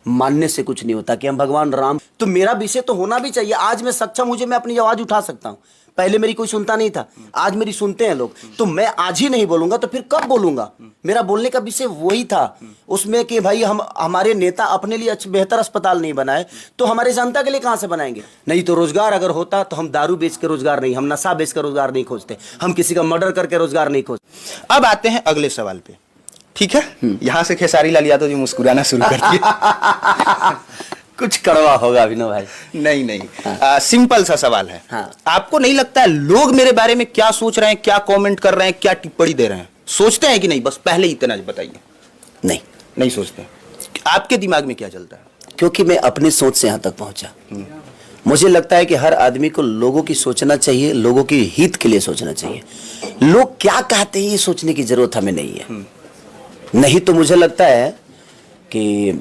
मानने से कुछ नहीं होता कि हम भगवान राम, तो मेरा विषय तो होना भी चाहिए। आज मैं सक्षम हूं, मैं अपनी आवाज उठा सकता हूं। पहले मेरी कोई सुनता नहीं था, आज मेरी सुनते हैं लोग। तो मैं आज ही नहीं बोलूंगा तो फिर कब बोलूंगा? मेरा बोलने का विषय वही था उसमें कि भाई हम हमारे नेता अपने लिए बेहतर अस्पताल नहीं बनाए तो हमारे जनता के लिए कहां से बनाएंगे? नहीं तो रोजगार अगर होता तो हम दारू बेच के रोजगार नहीं, हम नशा बेच कर रोजगार नहीं खोजते, हम किसी का मर्डर करके रोजगार नहीं खोजते। अब आते हैं अगले सवाल पे, ठीक है? यहां से खेसारी लाल यादव जी मुस्कुराना शुरू कर दिए। कुछ कड़वा होगा अभिनव भाई। नहीं नहीं, सिंपल सा सवाल है। हाँ। आपको नहीं लगता है लोग मेरे बारे में क्या सोच रहे हैं, क्या कमेंट कर रहे हैं, क्या टिप्पणी दे रहे हैं? सोचते हैं कि नहीं? बस पहले ही इतना बताइए। नहीं, नहीं सोचते। आपके दिमाग में क्या चलता है? क्योंकि मैं अपनी सोच से यहां तक पहुंचा। मुझे लगता है कि हर आदमी को लोगों की सोचना चाहिए, लोगों की हित के लिए सोचना चाहिए। लोग क्या कहते हैं ये सोचने की जरूरत हमें नहीं है। नहीं तो मुझे लगता है कि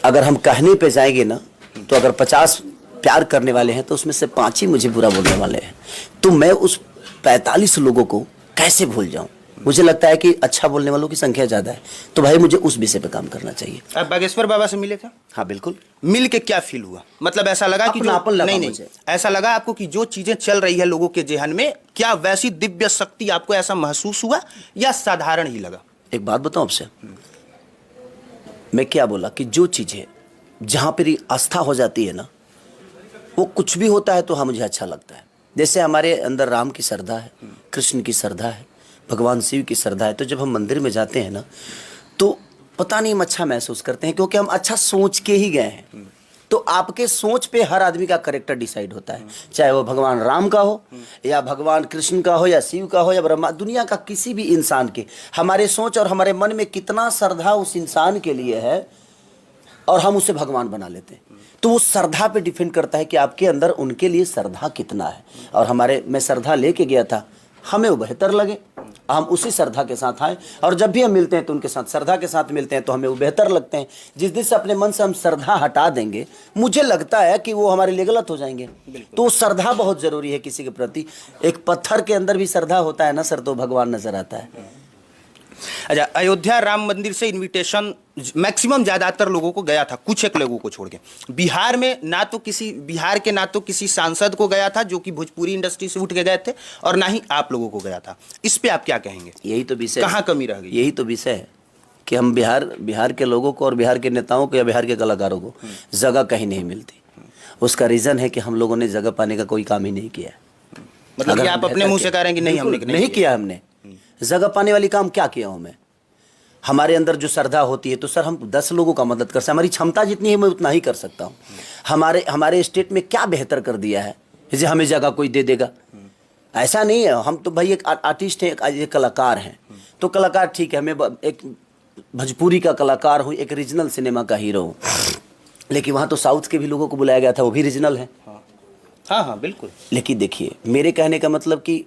अगर हम कहने पे जाएंगे ना, तो अगर 50 प्यार करने वाले हैं तो उसमें से 5 ही मुझे बुरा बोलने वाले हैं, तो मैं उस 45 लोगों को कैसे भूल जाऊं? मुझे लगता है कि अच्छा बोलने वालों की संख्या ज्यादा है, तो भाई मुझे उस विषय पे काम करना चाहिए। आप बागेश्वर बाबा से मिले थे? हाँ बिल्कुल। मिल के क्या फील हुआ? मतलब ऐसा लगा कि नहीं, ऐसा लगा आपको कि जो चीजें चल रही है लोगों के जेहन में, क्या वैसी दिव्य शक्ति आपको ऐसा महसूस हुआ या साधारण ही लगा? एक बात बताऊं आपसे, मैं क्या बोला कि जो चीजें जहां पर आस्था हो जाती है ना, वो कुछ भी होता है तो हाँ मुझे अच्छा लगता है। जैसे हमारे अंदर राम की श्रद्धा है, कृष्ण की श्रद्धा है, भगवान शिव की श्रद्धा है, तो जब हम मंदिर में जाते हैं ना तो पता नहीं हम अच्छा महसूस करते हैं, क्योंकि हम अच्छा सोच के ही गए हैं। तो आपके सोच पे हर आदमी का कैरेक्टर डिसाइड होता है, चाहे वो भगवान राम का हो या भगवान कृष्ण का हो या शिव का हो या ब्रह्मा, दुनिया का किसी भी इंसान के, हमारे सोच और हमारे मन में कितना श्रद्धा उस इंसान के लिए है और हम उसे भगवान बना लेते हैं। तो वो श्रद्धा पे डिपेंड करता है कि आपके अंदर उनके लिए श्रद्धा कितना है। और मैं श्रद्धा लेके गया था, हमें वो बेहतर लगे, हम उसी श्रद्धा के साथ आए, और जब भी हम मिलते हैं तो उनके साथ श्रद्धा के साथ मिलते हैं तो हमें वो बेहतर लगते हैं। जिस दिन से अपने मन से हम श्रद्धा हटा देंगे, मुझे लगता है कि वो हमारे लिए गलत हो जाएंगे। तो श्रद्धा बहुत जरूरी है किसी के प्रति। एक पत्थर के अंदर भी श्रद्धा होता है ना सर, तो भगवान नजर आता है। अच्छा, अयोध्या राम मंदिर से इनविटेशन मैक्सिमम ज्यादातर लोगों को गया था, कुछ एक लोगों को छोड़ के। बिहार में बिहार के ना तो किसी सांसद को गया था जो कि भोजपुरी इंडस्ट्री से उठ के गए थे, और ना ही आप लोगों को गया था। इस पे आप क्या कहेंगे? यही तो विषय, कहाँ कमी रह गई? यही तो विषय है कि हम बिहार के लोगों को और बिहार के नेताओं को या बिहार के कलाकारों को जगह कहीं नहीं मिलती। उसका रीजन है कि हम लोगों ने जगह पाने का कोई काम ही नहीं किया। मतलब कि आप अपने मुंह से कह रहे हैं कि नहीं, हमने नहीं किया। हमने जगह पाने वाली काम क्या किया हूं मैं? हमारे अंदर जो श्रद्धा होती है तो सर हम 10 लोगों का मदद कर सकते हैं, हमारी क्षमता जितनी है मैं उतना ही कर सकता हूँ। हमारे स्टेट में क्या बेहतर कर दिया है जैसे हमें जगह कोई दे देगा? ऐसा नहीं है। हम तो भाई एक आर्टिस्ट हैं, एक कलाकार हैं, तो कलाकार ठीक है, मैं एक भोजपुरी का कलाकार हूँ, एक रीजनल सिनेमा का हीरो हूँ, लेकिन वहाँ तो साउथ के भी लोगों को बुलाया गया था, वो भी रीजनल है। हाँ बिल्कुल। लेकिन देखिए मेरे कहने का मतलब कि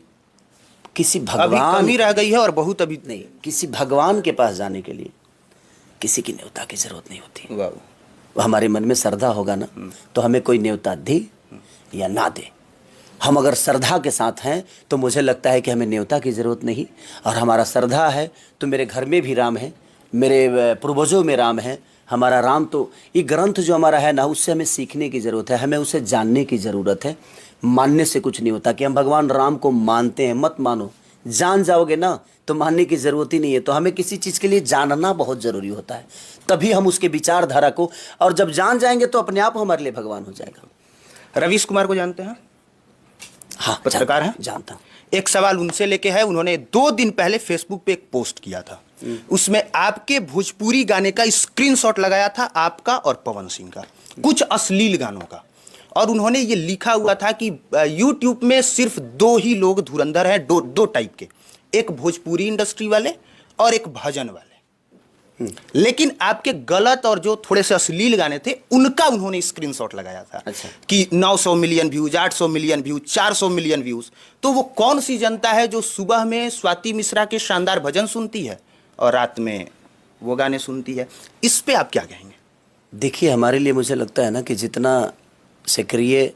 किसी भगवान कमी रह गई है और बहुत अभी नहीं, किसी भगवान के पास जाने के लिए किसी की न्योता की जरूरत नहीं होती। वो हमारे मन में श्रद्धा होगा ना तो हमें कोई न्योता दे या ना दे, हम अगर श्रद्धा के साथ हैं तो मुझे लगता है कि हमें न्योता की जरूरत नहीं। और हमारा श्रद्धा है तो मेरे घर में भी राम है, मेरे पूर्वजों में राम है। हमारा राम तो ये ग्रंथ जो हमारा है ना, उससे हमें सीखने की ज़रूरत है, हमें उसे जानने की ज़रूरत है। मानने से कुछ नहीं होता कि हम भगवान राम को मानते हैं, मत मानो। जान जाओगे ना तो मानने की ज़रूरत ही नहीं है। तो हमें किसी चीज़ के लिए जानना बहुत ज़रूरी होता है, तभी हम उसके विचारधारा को, और जब जान जाएंगे तो अपने आप हमारे लिए भगवान हो जाएगा। रवीश कुमार को जानते हैं? हाँ, पत्रकार हैं, जानता हूँ। एक सवाल उनसे लेके है, उन्होंने 2 दिन पहले फेसबुक पे एक पोस्ट किया था, उसमें आपके भोजपुरी गाने का स्क्रीनशॉट लगाया था, आपका और पवन सिंह का, कुछ अश्लील गानों का, और उन्होंने ये लिखा हुआ था कि यूट्यूब में सिर्फ 2 ही लोग धुरंधर हैं, दो टाइप के, एक भोजपुरी इंडस्ट्री वाले और एक भजन वाले। लेकिन आपके गलत और जो थोड़े से अश्लील गाने थे उनका उन्होंने स्क्रीनशॉट लगाया था। अच्छा। कि 900 million views, 800 million views, 400 million views. तो वो कौन सी जनता है जो सुबह में स्वाति मिश्रा के शानदार भजन सुनती है और रात में वो गाने सुनती है? इस पे आप क्या कहेंगे? देखिए हमारे लिए मुझे लगता है ना कि जितना सक्रिय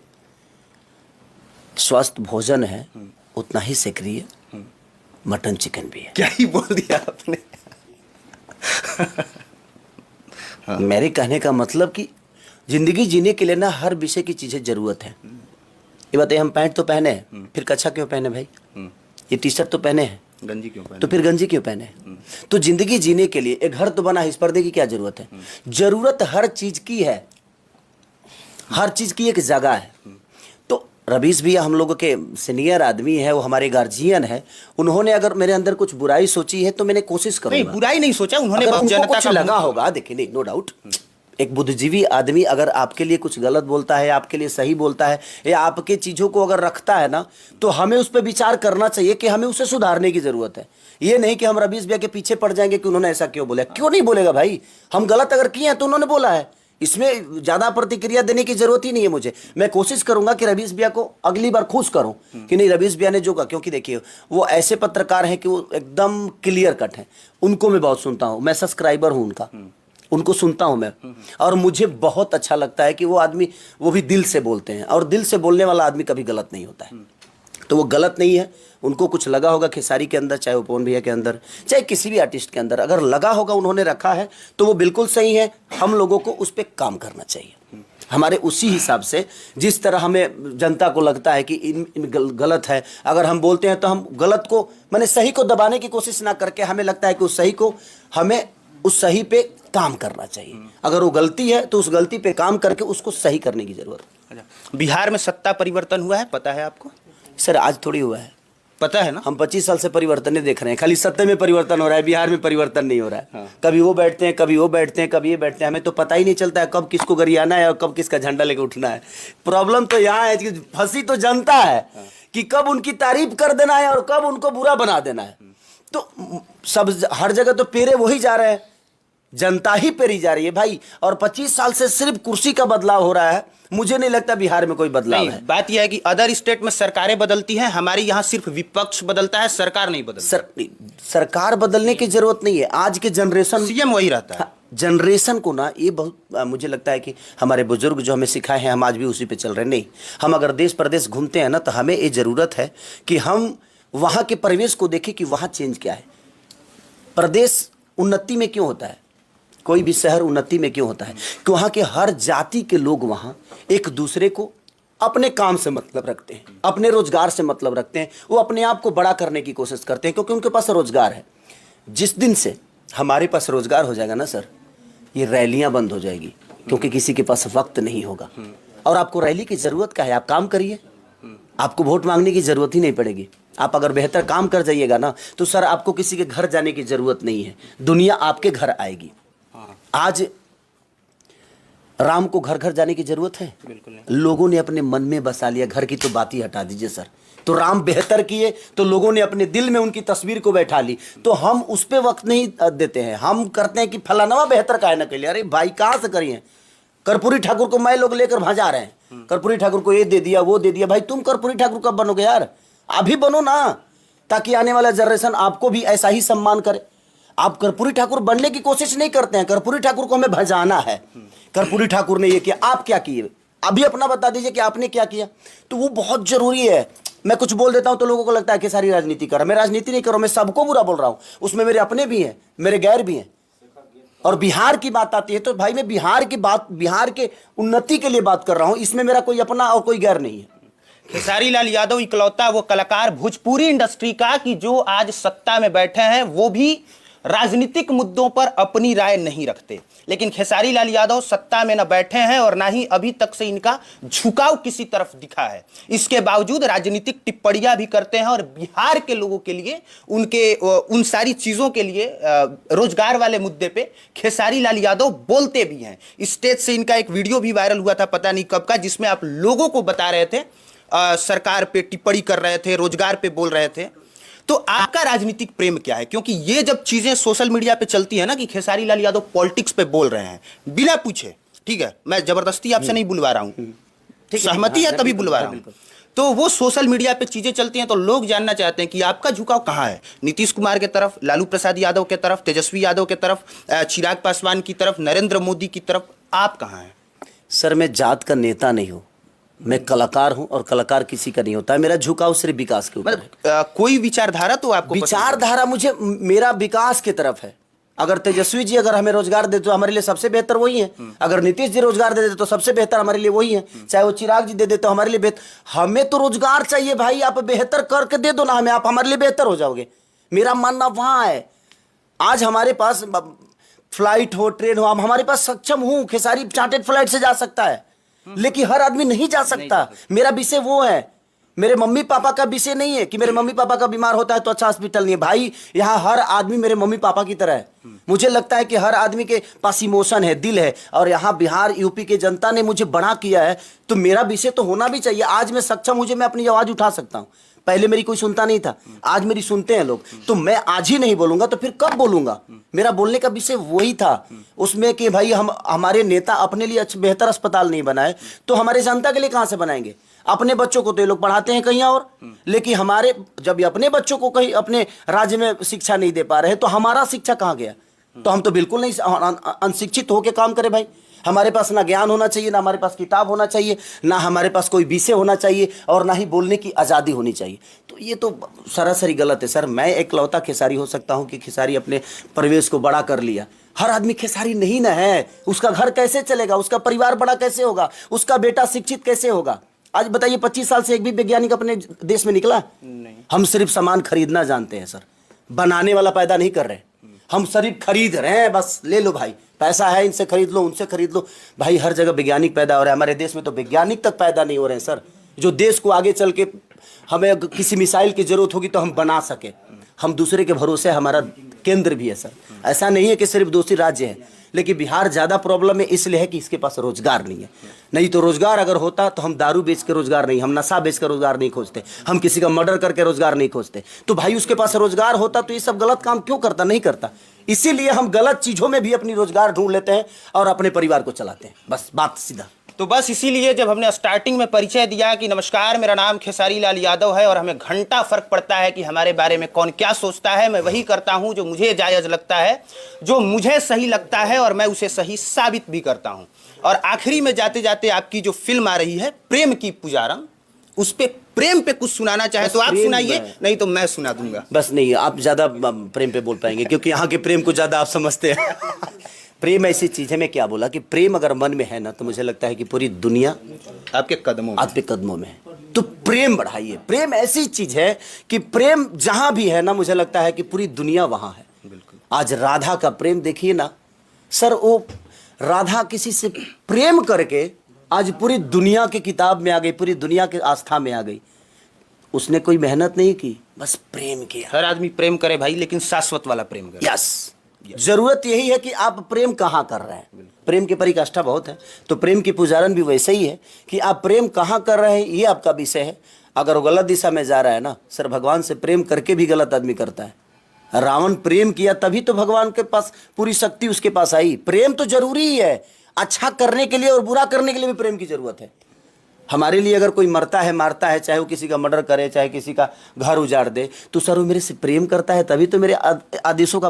स्वस्थ भोजन है उतना ही सक्रिय मटन चिकन भी है। क्या ही बोल दिया आपने। मेरे कहने का मतलब कि जिंदगी जीने के लिए ना हर विषय की चीजें जरूरत है। ये बताइए, हम पैंट तो पहने हैं, फिर कच्छा क्यों पहने भाई? ये टी शर्ट तो पहने हैं, गंजी क्यों पहने? तो फिर गंजी क्यों पहने? तो जिंदगी जीने के लिए एक घर तो बना है, इस पर्दे की क्या जरूरत है? जरूरत हर चीज की है, हर चीज की एक जगह है। तो रवीश भैया हम लोगों के सीनियर आदमी है, वो हमारे गार्जियन है, उन्होंने अगर मेरे अंदर कुछ बुराई सोची है तो मैंने कोशिश नहीं, करूंगा। बुराई नहीं सोचा उन्होंने, अगर बस उनको जनता कुछ का लगा होगा, देखिए नहीं, नो डाउट, एक बुद्धिजीवी आदमी अगर आपके लिए कुछ गलत बोलता है, आपके लिए सही बोलता है, या आपके चीजों को अगर रखता है ना, तो हमें उस पर विचार करना चाहिए कि हमें उसे सुधारने की जरूरत है। ये नहीं कि हम रवीश भैया के पीछे पड़ जाएंगे कि उन्होंने ऐसा क्यों बोला। क्यों नहीं बोलेगा भाई? हम गलत अगर किए हैं तो उन्होंने बोला है, इसमें ज्यादा प्रतिक्रिया देने की जरूरत ही नहीं है मुझे। मैं कोशिश करूंगा कि रवीश भैया को अगली बार खुश करूं कि नहीं, रवीश भैया ने जो कहा, क्योंकि देखिए वो ऐसे पत्रकार हैं कि वो एकदम क्लियर कट हैं, उनको मैं बहुत सुनता हूं, मैं सब्सक्राइबर हूं उनका, उनको सुनता हूं मैं, और मुझे बहुत अच्छा लगता है कि वो आदमी, वो भी दिल से बोलते हैं, और दिल से बोलने वाला आदमी कभी गलत नहीं होता है। तो वो गलत नहीं है, उनको कुछ लगा होगा खेसारी के अंदर, चाहे वो पवन भैया के अंदर, चाहे किसी भी आर्टिस्ट के अंदर, अगर लगा होगा, उन्होंने रखा है तो वो बिल्कुल सही है। हम लोगों को उस पर काम करना चाहिए, हमारे उसी हिसाब से, जिस तरह हमें जनता को लगता है कि इन गलत है, अगर हम बोलते हैं तो हम गलत को, माने सही को दबाने की कोशिश ना करके, हमें लगता है कि उस सही को, हमें उस सही पे काम करना चाहिए। अगर वो गलती है तो उस गलती पे काम करके उसको सही करने की जरूरत है। अच्छा, बिहार में सत्ता परिवर्तन हुआ है, पता है आपको? सर आज थोड़ी हुआ है, पता है ना? हम 25 साल से परिवर्तन नहीं देख रहे हैं, खाली सत्ते में परिवर्तन हो रहा है, बिहार में परिवर्तन नहीं हो रहा है। हाँ। कभी वो बैठते हैं, कभी वो बैठते हैं, कभी ये बैठते हैं, हमें तो पता ही नहीं चलता है कब किसको गरियाना है और कब किसका झंडा लेके उठना है। प्रॉब्लम तो यहाँ है कि फंसी तो जनता है कि कब उनकी तारीफ कर देना है और कब उनको बुरा बना देना है। तो सब हर जगह तो पेरे वही जा रहे हैं, जनता ही पेरी जा रही है भाई। और 25 साल से सिर्फ कुर्सी का बदलाव हो रहा है, मुझे नहीं लगता बिहार में कोई बदलाव है। बात यह है कि अदर स्टेट में सरकारें बदलती हैं, हमारी यहाँ सिर्फ विपक्ष बदलता है, सरकार नहीं बदलती। सरकार बदलने की जरूरत नहीं है, आज के जनरेशन, सीएम वही रहता है। जनरेशन को ना ये बहुत मुझे लगता है कि हमारे बुजुर्ग जो हमें सिखाए हैं, हम आज भी उसी पे चल रहे हैं। नहीं, हम अगर देश प्रदेश घूमते हैं ना, तो हमें ये जरूरत है कि हम वहाँ के परिवेश को देखें कि वहाँ चेंज क्या है। प्रदेश उन्नति में क्यों होता है, कोई भी शहर उन्नति में क्यों होता है? कि वहाँ के हर जाति के लोग वहाँ एक दूसरे को अपने काम से मतलब रखते हैं, अपने रोजगार से मतलब रखते हैं, वो अपने आप को बड़ा करने की कोशिश करते हैं, क्योंकि उनके पास रोजगार है। जिस दिन से हमारे पास रोजगार हो जाएगा ना सर, ये रैलियां बंद हो जाएगी, क्योंकि किसी के पास वक्त नहीं होगा। और आपको रैली की जरूरत क्या है? आप काम करिए, आपको वोट मांगने की जरूरत ही नहीं पड़ेगी। आप अगर बेहतर काम कर जाइएगा ना, तो सर आपको किसी के घर जाने की जरूरत नहीं है, दुनिया आपके घर आएगी। आज राम को घर घर जाने की जरूरत है? बिल्कुल नहीं। लोगों ने अपने मन में बसा लिया, घर की तो बात ही हटा दीजिए सर। तो राम बेहतर किए तो लोगों ने अपने दिल में उनकी तस्वीर को बैठा ली, तो हम उस पे वक्त नहीं देते हैं। हम करते हैं कि फलाना बेहतर काहे ना कर। अरे भाई कहाँ से करिए? कर्पूरी ठाकुर को मैं लोग लेकर भजा रहे हैं, कर्पूरी ठाकुर को ये दे दिया, वो दे दिया। भाई तुम कर्पूरी ठाकुर कब बनोगे यार? अभी बनो ना, ताकि आने वाला जनरेशन आपको भी ऐसा ही सम्मान करे। आप कर्पूरी ठाकुर बनने की कोशिश नहीं करते हैं, कर्पूरी ठाकुर को हमें भजाना है। कर्पूरी ठाकुर ने ये किया, आप क्या किए? अभी अपना बता दीजिए कि आपने क्या किया। तो वो बहुत जरूरी है। मैं कुछ बोल देता हूं तो लोगों को लगता है कि सारी राजनीति कर रहा। मैं राजनीति नहीं कर रहा हूं, मैं सबको बुरा बोल रहा हूं। उसमें मेरे अपने भी हैं, मेरे गैर भी हैं। और बिहार की बात आती है तो भाई मैं बिहार की बात, बिहार के उन्नति के लिए बात कर रहा हूं। इसमें मेरा कोई अपना और कोई गैर नहीं है। खेसारी लाल यादव इकलौता वो कलाकार भोजपुरी इंडस्ट्री का कि जो आज सत्ता में बैठे हैं, वो भी राजनीतिक मुद्दों पर अपनी राय नहीं रखते। लेकिन खेसारी लाल यादव सत्ता में न बैठे हैं और ना ही अभी तक से इनका झुकाव किसी तरफ दिखा है। इसके बावजूद राजनीतिक टिप्पणियां भी करते हैं और बिहार के लोगों के लिए, उनके उन सारी चीजों के लिए, रोजगार वाले मुद्दे पे खेसारी लाल यादव बोलते भी हैं। स्टेज से इनका एक वीडियो भी वायरल हुआ था, पता नहीं कब का, जिसमें आप लोगों को बता रहे थे, सरकार पे टिप्पणी कर रहे थे, रोजगार पे बोल रहे थे। तो आपका राजनीतिक प्रेम क्या है? क्योंकि ये जब चीजें सोशल मीडिया पे चलती है ना कि खेसारी लाल यादव पॉलिटिक्स पे बोल रहे हैं बिना पूछे, ठीक है, मैं जबरदस्ती आपसे नहीं बुलवा रहा हूं, सहमति है तभी बुलवा रहा हूं, तो वो सोशल मीडिया पे चीजें चलती हैं तो लोग जानना चाहते हैं कि आपका झुकाव कहां है? नीतीश कुमार के तरफ, लालू प्रसाद यादव के तरफ, तेजस्वी यादव के तरफ, चिराग पासवान की तरफ, नरेंद्र मोदी की तरफ, आप कहां हैं? सर मैं जात का नेता नहीं हूं, मैं कलाकार हूं और कलाकार किसी का नहीं होता है। मेरा झुकाव सिर्फ विकास के ऊपर है। कोई विचारधारा तो आपको विचारधारा मुझे, मेरा विकास की तरफ है। अगर तेजस्वी जी अगर हमें रोजगार दे तो हमारे लिए सबसे बेहतर वही है, अगर नीतीश जी रोजगार दे देते तो सबसे बेहतर हमारे लिए वही है, चाहे वो चिराग जी दे दे तो हमारे लिए बेहतर। हमें तो रोजगार चाहिए भाई, आप बेहतर करके दे दो ना हमें, आप हमारे लिए बेहतर हो जाओगे। मेरा मानना वहां है। आज हमारे पास फ्लाइट हो, ट्रेन हो, हमारे पास सक्षम हूं, खेसारी चार्टेड फ्लाइट से जा सकता है, लेकिन हर आदमी नहीं जा सकता। मेरा विषय वो है, मेरे मम्मी पापा का विषय नहीं है कि मेरे मम्मी पापा का बीमार होता है तो अच्छा हॉस्पिटल नहीं है। भाई यहाँ हर आदमी मेरे मम्मी पापा की तरह है। मुझे लगता है कि हर आदमी के पास इमोशन है, दिल है, और यहाँ बिहार यूपी के जनता ने मुझे बड़ा किया है, तो मेरा विषय तो होना भी चाहिए। आज मैं सक्षम हूं, मैं अपनी आवाज उठा सकता हूं। पहले मेरी कोई सुनता नहीं था, आज मेरी सुनते हैं लोग, तो मैं आज ही नहीं बोलूंगा तो फिर कब बोलूंगा? मेरा बोलने का विषय वही था उसमें कि भाई हमारे नेता अपने लिए बेहतर अस्पताल नहीं बनाए तो हमारे जनता के लिए कहां से बनाएंगे? अपने बच्चों को तो ये लोग पढ़ाते हैं कहीं और, लेकिन हमारे जब ये अपने बच्चों को कहीं अपने राज्य में शिक्षा नहीं दे पा रहे तो हमारा शिक्षा कहां गया? तो हम तो बिल्कुल नहीं अनशिक्षित होकर काम करें भाई। हमारे पास ना ज्ञान होना चाहिए, ना हमारे पास किताब होना चाहिए, ना हमारे पास कोई विषय होना चाहिए, और ना ही बोलने की आज़ादी होनी चाहिए। तो ये तो सरासरी गलत है सर। मैं एकलौता खेसारी हो सकता हूँ कि खेसारी अपने परिवेश को बड़ा कर लिया। हर आदमी खेसारी नहीं ना है, उसका घर कैसे चलेगा, उसका परिवार बड़ा कैसे होगा, उसका बेटा शिक्षित कैसे होगा? आज बताइए 25 साल से एक भी वैज्ञानिक अपने देश में निकला नहीं। हम सिर्फ सामान खरीदना जानते हैं सर, बनाने वाला पैदा नहीं कर रहे। हम सिर्फ खरीद रहे हैं, बस ले लो भाई, पैसा है, इनसे खरीद लो, उनसे खरीद लो। भाई हर जगह वैज्ञानिक पैदा हो रहे हैं, हमारे देश में तो वैज्ञानिक तक पैदा नहीं हो रहे हैं सर, जो देश को आगे चल के हमें किसी मिसाइल की जरूरत होगी तो हम बना सके। हम दूसरे के भरोसे हमारा केंद्र भी है सर। ऐसा नहीं है कि सिर्फ दूसरी राज्य है, लेकिन बिहार ज़्यादा प्रॉब्लम है इसलिए है कि इसके पास रोजगार नहीं है। नहीं तो रोजगार अगर होता तो हम दारू बेच के रोजगार नहीं, हम नशा बेच कर रोजगार नहीं खोजते, हम किसी का मर्डर करके रोजगार नहीं खोजते। तो भाई उसके पास रोजगार होता तो ये सब गलत काम क्यों करता? नहीं करता। इसीलिए हम गलत चीजों में भी अपनी रोजगार ढूंढ लेते हैं और अपने परिवार को चलाते हैं। बस बात सीधा। तो बस इसीलिए जब हमने स्टार्टिंग में परिचय दिया कि नमस्कार मेरा नाम खेसारी लाल यादव है और हमें घंटा फर्क पड़ता है कि हमारे बारे में कौन क्या सोचता है, मैं वही करता हूं जो मुझे जायज़ लगता है, जो मुझे सही लगता है, और मैं उसे सही साबित भी करता हूं। और आखिरी में जाते जाते आपकी जो फिल्म आ रही है प्रेम की पुजारम, उस पे प्रेम पे कुछ सुनाना चाहे तो आप सुनाइए, नहीं तो मैं सुना दूंगा। बस नहीं, आप ज्यादा प्रेम पे बोल पाएंगे क्योंकि यहाँ के प्रेम को ज्यादा आप समझते हैं। प्रेम ऐसी चीज है, मैं क्या बोला कि प्रेम अगर मन में है ना तो मुझे लगता है कि पूरी दुनिया आपके कदमों में है। तो प्रेम बढ़ाइए। प्रेम ऐसी चीज है कि प्रेम जहां भी है ना मुझे लगता है कि पूरी दुनिया वहां है। बिल्कुल। आज राधा का प्रेम देखिए ना सर, वो राधा किसी से प्रेम करके आज पूरी दुनिया की किताब में आ गई, पूरी दुनिया के आस्था में आ गई। उसने कोई मेहनत नहीं की, बस प्रेम किया। हर आदमी प्रेम करे भाई, लेकिन शाश्वत वाला प्रेम करे। यस, जरूरत यही है कि आप प्रेम कहाँ कर रहे हैं। प्रेम की परिकाष्ठा बहुत है, तो प्रेम की पुजारन भी वैसे ही है कि आप प्रेम कहाँ कर रहे हैं, ये आपका विषय है। अगर वो गलत दिशा में जा रहा है ना सर, भगवान से प्रेम करके भी गलत आदमी करता है। रावण प्रेम किया तभी तो भगवान के पास पूरी शक्ति उसके पास आई। प्रेम तो जरूरी ही है, अच्छा करने के लिए और बुरा करने के लिए भी प्रेम की जरूरत है। हमारे लिए अगर कोई मरता है, मारता है, चाहे वो किसी का मर्डर करे, चाहे किसी का घर उजाड़ दे, तो सर वो मेरे से प्रेम करता है तभी तो मेरे आदेशों का